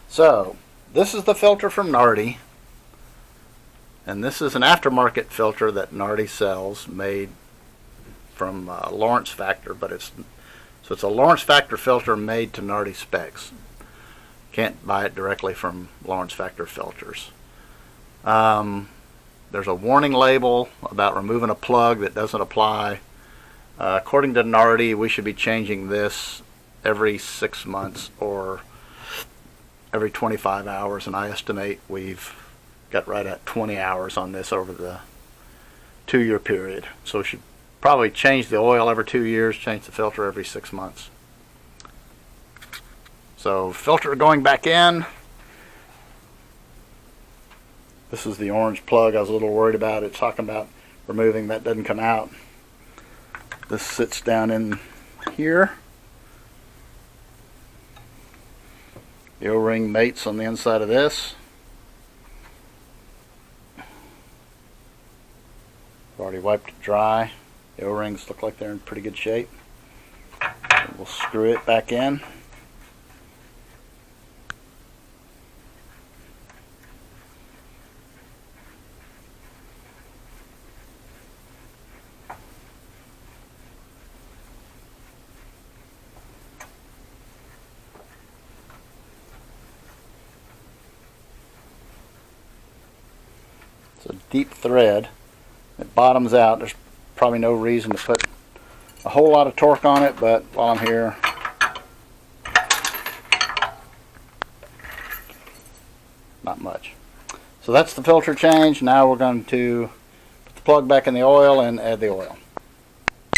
So this is the filter from Nardi, and this is an aftermarket filter that Nardi sells, made from Lawrence Factor, but it's a Lawrence Factor filter made to Nardi specs. Can't buy it directly from Lawrence Factor filters. There's a warning label about removing a plug that doesn't apply. According to Nardi, we should be changing this every 6 months or every 25 hours, and I estimate we've got right at 20 hours on this over the 2-year period. So we should probably change the oil every 2 years, change the filter every 6 months. So filter going back in. This is the orange plug I was a little worried about. It's talking about removing. That doesn't come out. This sits down in here. The O-ring mates on the inside of this. I've already wiped it dry. The O-rings look like they're in pretty good shape. We'll screw it back in. It's a deep thread. It bottoms out. There's probably no reason to put a whole lot of torque on it, but while I'm here, not much. So that's the filter change. Now we're going to put the plug back in the oil and add the oil.